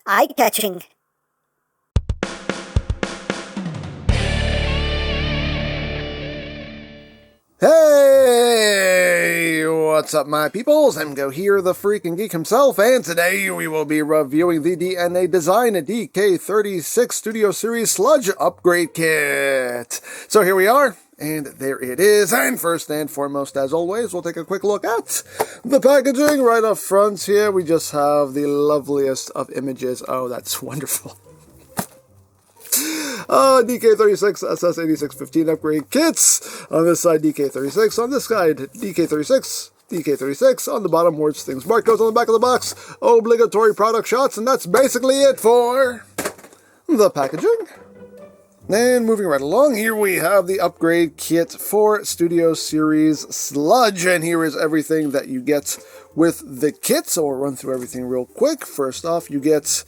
Eye-catching. Hey! What's up, my peoples? EmGo here, the freaking geek himself, and today we will be reviewing the DNA Design DK-36 Studio Series Sludge Upgrade Kit. So here we are, and there it is. And first and foremost, as always, we'll take a quick look at the packaging. Right up front here, we just have the loveliest of images. Oh, that's wonderful. DK-36 SS8615 upgrade kits. On this side, DK-36. On this side, DK-36. DK-36. On the bottom, words, things, barcodes on the back of the box. Obligatory product shots, and that's basically it for the packaging. And moving right along, here we have the upgrade kit for Studio Series Sludge. And here is everything that you get with the kit. So we'll run through everything real quick. First off, you get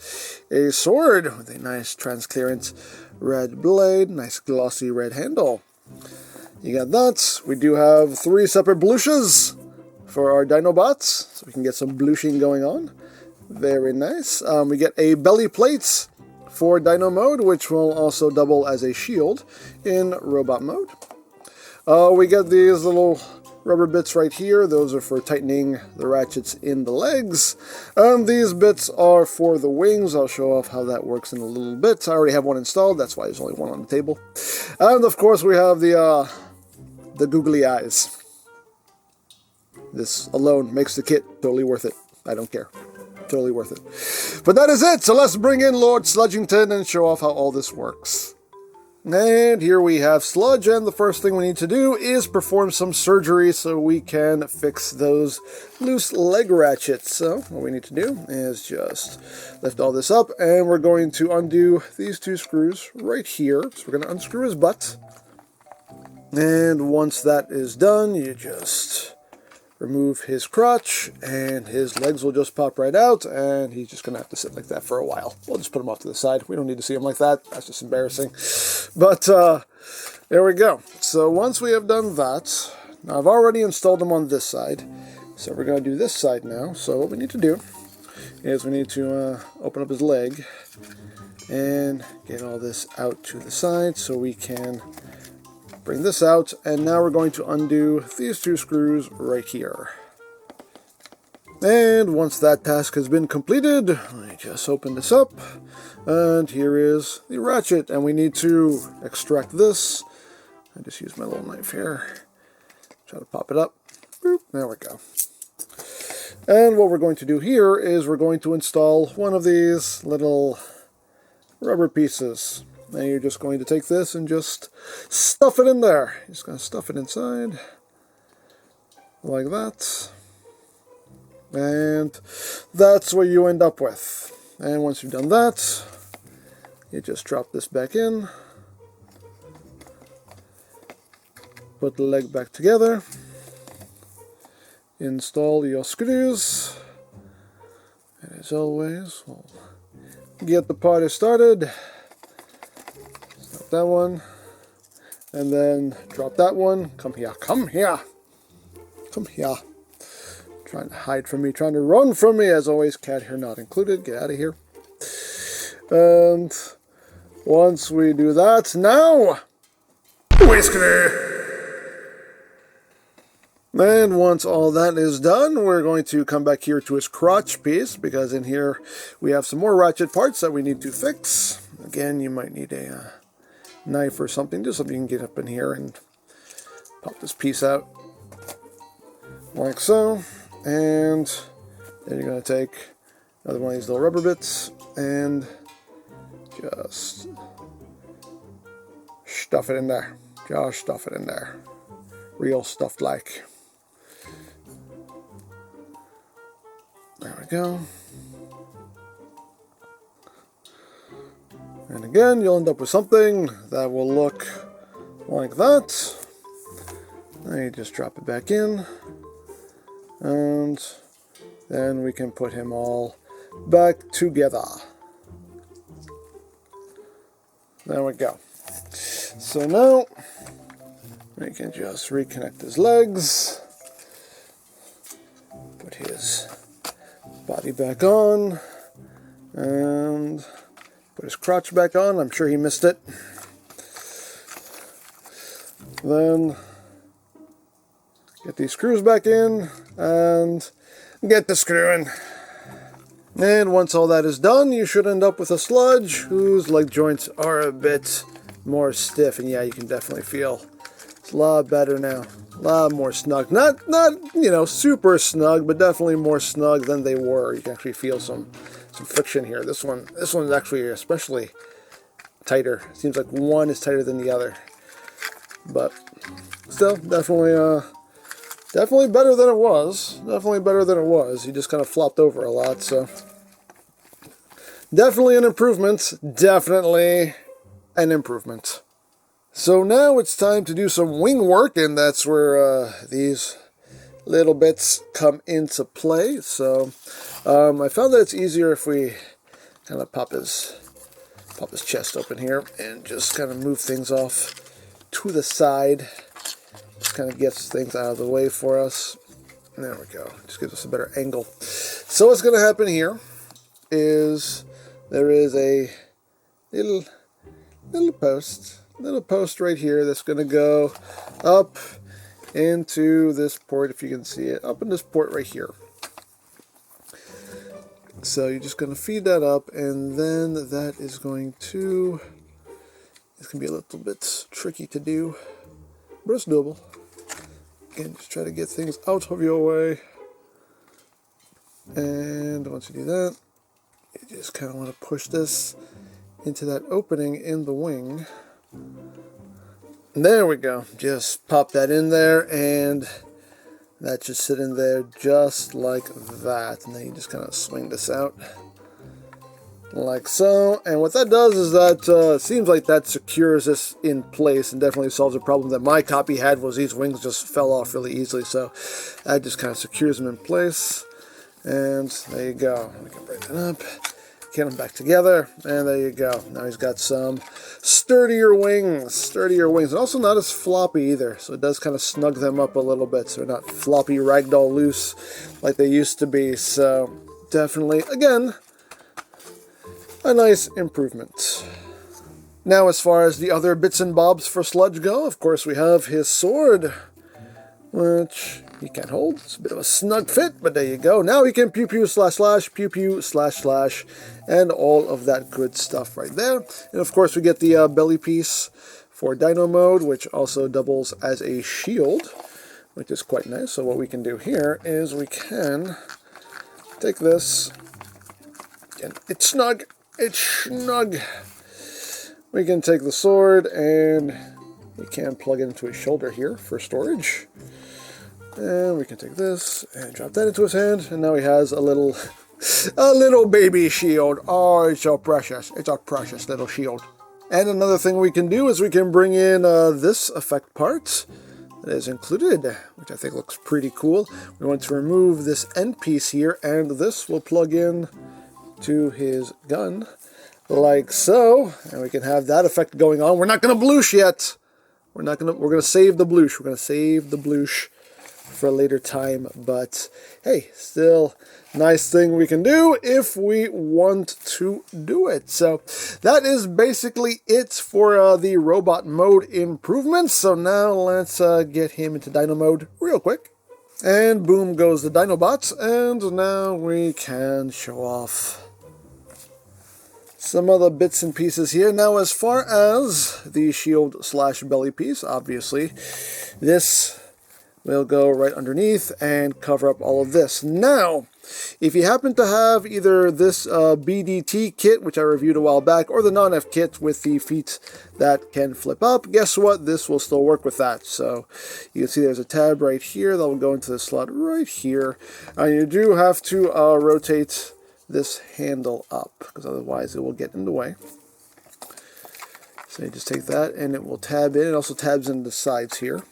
a sword with a nice transparent red blade, nice glossy red handle. You got that. We do have 3 separate blushes for our Dinobots, so we can get some blushing going on. Very nice. We get a belly plate for Dino Mode, which will also double as a shield in Robot Mode. We get these little rubber bits right here. Those are for tightening the ratchets in the legs. These bits are for the wings. I'll show off how that works in a little bit. I already have one installed. That's why there's only one on the table. And of course we have the googly eyes. This alone makes the kit totally worth it. I don't care. Totally worth it. But that is it. So let's bring in Lord Sludgington and show off how all this works. And here we have Sludge, and the first thing we need to do is perform some surgery so we can fix those loose leg ratchets. So what we need to do is just lift all this up, and we're going to undo these 2 screws right here. So we're going to unscrew his butt. And once that is done, you just remove his crotch, and his legs will just pop right out, and he's just going to have to sit like that for a while. We'll just put him off to the side. We don't need to see him like that. That's just embarrassing. But there we go. So once we have done that, now I've already installed him on this side, so we're going to do this side now. So what we need to do is we need to open up his leg and get all this out to the side so we can bring this out, and now we're going to undo these 2 screws right here. And once that task has been completed, I just open this up, and here is the ratchet, and we need to extract this. I just use my little knife here. Try to pop it up. Boop, there we go. And what we're going to do here is we're going to install one of these little rubber pieces. Now you're just going to take this and just stuff it in there. You're just going to stuff it inside, like that. And that's what you end up with. And once you've done that, you just drop this back in. Put the leg back together. Install your screws. And as always, we'll get the party started. That one, and then drop that one. Come here, come here, come here. Trying to hide from me, trying to run from me. As always, cat hair not included. Get out of here. And once we do that, now whisker. And once all that is done, we're going to come back here to his crotch piece, because in here we have some more ratchet parts that we need to fix. Again, you might need a knife or something, just so you can get up in here and pop this piece out like so. And then you're going to take another one of these little rubber bits and just stuff it in there. Just stuff it in there. Real stuffed like. There we go. And again, you'll end up with something that will look like that. Now you just drop it back in. And then we can put him all back together. There we go. So now we can just reconnect his legs. Put his Body back on. And put his crotch back on. I'm sure he missed it. Then get these screws back in and get the screwing. And once all that is done, you should end up with a Sludge whose leg joints are a bit more stiff. And yeah, you can definitely feel it's a lot better now. A lot more snug. Not you know, super snug, but definitely more snug than they were. You can actually feel some friction here. This one's actually especially tighter. Seems like one is tighter than the other. But still, definitely better than it was. Definitely better than it was. He just kind of flopped over a lot, so definitely an improvement. Definitely an improvement. So now it's time to do some wing work, and that's where these little bits come into play. So I found that it's easier if we kind of pop his chest open here and just kind of move things off to the side. Just kind of gets things out of the way for us. There we go. Just gives us a better angle. So what's going to happen here is there is a little post right here that's going to go up into this port, if you can see it, up in this port right here. So you're just going to feed that up, and then that is going to, it's going to be a little bit tricky to do, but it's doable. Again, just try to get things out of your way. And once you do that, you just kind of want to push this into that opening in the wing. There we go. Just pop that in there, and that should sit in there just like that. And then you just kind of swing this out like so. And what that does is that seems like that secures this in place and definitely solves a problem that my copy had, was these wings just fell off really easily. So that just kind of secures them in place. And there you go. We can break that up. Get them back together, and there you go. Now he's got some sturdier wings, and also not as floppy either. So it does kind of snug them up a little bit, so they're not floppy ragdoll loose like they used to be. So definitely, again, a nice improvement. Now, as far as the other bits and bobs for Sludge go, of course we have his sword, which he can't hold. It's a bit of a snug fit, but there you go. Now he can pew pew slash slash, pew pew slash slash, and all of that good stuff right there. And of course we get the belly piece for Dino Mode, which also doubles as a shield, which is quite nice. So what we can do here is we can take this, and it's snug, it's snug. We can take the sword and we can plug it into his shoulder here for storage. And we can take this and drop that into his hand, and now he has a little baby shield. Oh, it's so precious. It's a precious little shield. And another thing we can do is we can bring in this effect part that is included, which I think looks pretty cool. We want to remove this end piece here, and this will plug in to his gun like so, and we can have that effect going on. We're not going to bloosh yet. We're going to save the bloosh. We're going to save the bloosh for a later time, but hey, still nice thing we can do if we want to do it. So that is basically it for the robot mode improvements. So now let's get him into Dino mode real quick. And boom goes the Dinobots, and now we can show off some other bits and pieces here. Now, as far as the shield slash belly piece, obviously this will go right underneath and cover up all of this. Now, if you happen to have either this BDT kit, which I reviewed a while back, or the non-F kit with the feet that can flip up, guess what? This will still work with that. So you can see there's a tab right here that will go into the slot right here. And you do have to rotate this handle up, because otherwise it will get in the way. So you just take that and it will tab in. It also tabs in the sides here.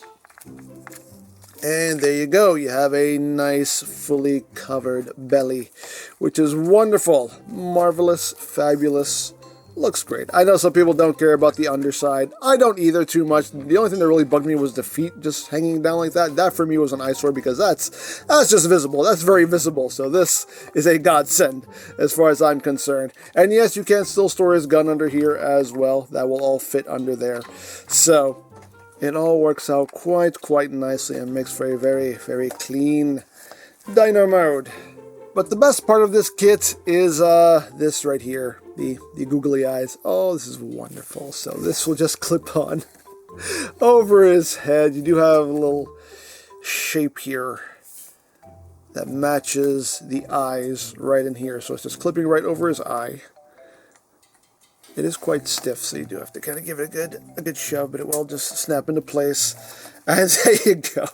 And there you go. You have a nice fully covered belly, which is wonderful, marvelous, fabulous, Looks great. I know some people don't care about the underside. I don't either too much. The only thing that really bugged me was the feet just hanging down like that. That for me was an eyesore because that's just visible. That's very visible. So this is a godsend as far as I'm concerned. And yes, you can still store his gun under here as well. That will all fit under there. So it all works out quite nicely and makes for a very clean Dino Mode. But the best part of this kit is this right here, the googly eyes. Oh, this is wonderful. So this will just clip on over his head. You do have a little shape here that matches the eyes right in here. So it's just clipping right over his eye. It is quite stiff, so you do have to kind of give it a good shove, but it will just snap into place. And there you go.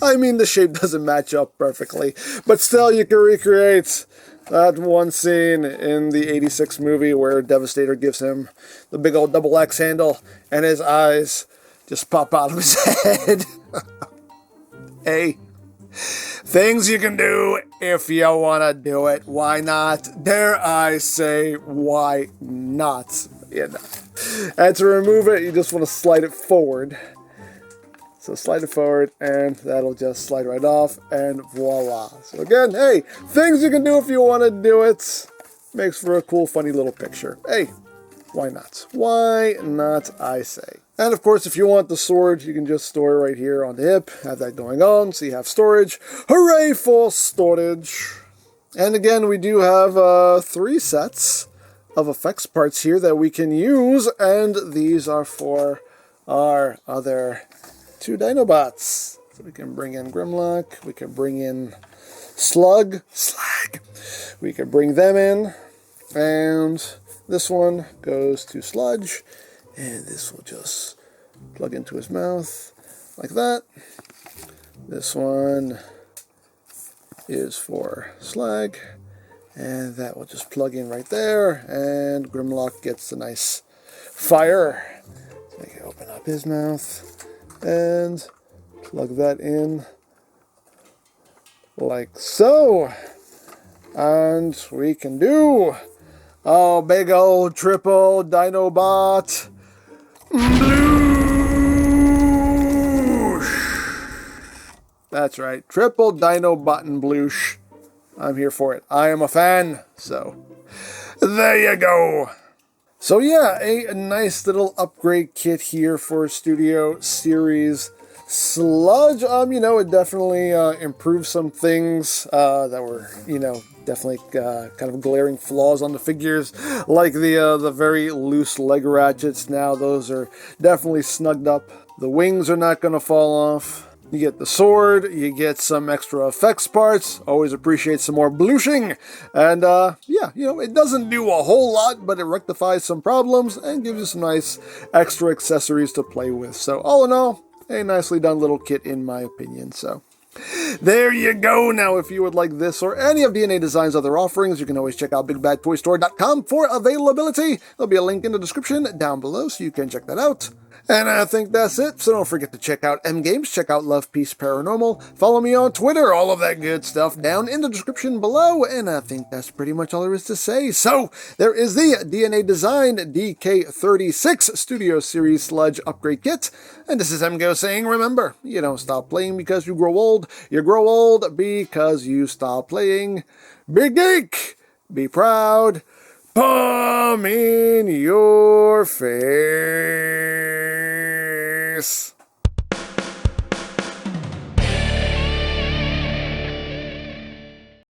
I mean, the shape doesn't match up perfectly, but still you can recreate that one scene in the 86 movie where Devastator gives him the big old double X handle and his eyes just pop out of his head. Hey, things you can do if you want to do it. Why not? Dare I say, why not? You know. And to remove it, you just want to slide it forward. So slide it forward, and that'll just slide right off, and voila. So again, hey, things you can do if you want to do it. Makes for a cool, funny little picture. Hey, why not? Why not, I say. And of course, if you want the sword, you can just store it right here on the hip. Have that going on, so you have storage. Hooray for storage! And again, we do have 3 sets of effects parts here that we can use, and these are for our other 2 Dinobots. So we can bring in Grimlock, we can bring in Slag, we can bring them in, and this one goes to Sludge, and this will just plug into his mouth like that. This one is for Slag, and that will just plug in right there, and Grimlock gets a nice fire. So we can open up his mouth and plug that in like so, and we can do a big old triple Dinobot bloosh. That's right, triple Dinobot and bloosh. I'm here for it. I am a fan, so there you go. So yeah, a nice little upgrade kit here for Studio Series Sludge. You know, it definitely improved some things that were, you know, definitely kind of glaring flaws on the figures, like the very loose leg ratchets. Now those are definitely snugged up. The wings are not going to fall off. You get the sword, you get some extra effects parts, always appreciate some more blooshing, and yeah, you know, it doesn't do a whole lot, but it rectifies some problems and gives you some nice extra accessories to play with. So all in all, a nicely done little kit in my opinion. So there you go. Now, if you would like this or any of DNA Design's other offerings, you can always check out BigBadToyStore.com for availability. There'll be a link in the description down below, so you can check that out. And I think that's it, so don't forget to check out EmGo's, check out Love Peace Paranormal, follow me on Twitter, all of that good stuff down in the description below, and I think that's pretty much all there is to say. So, there is the DNA Design DK-36 Studio Series Sludge Upgrade Kit, and this is EmGo saying, remember, you don't stop playing because you grow old because you stop playing. Be geek, be proud, palm in your face.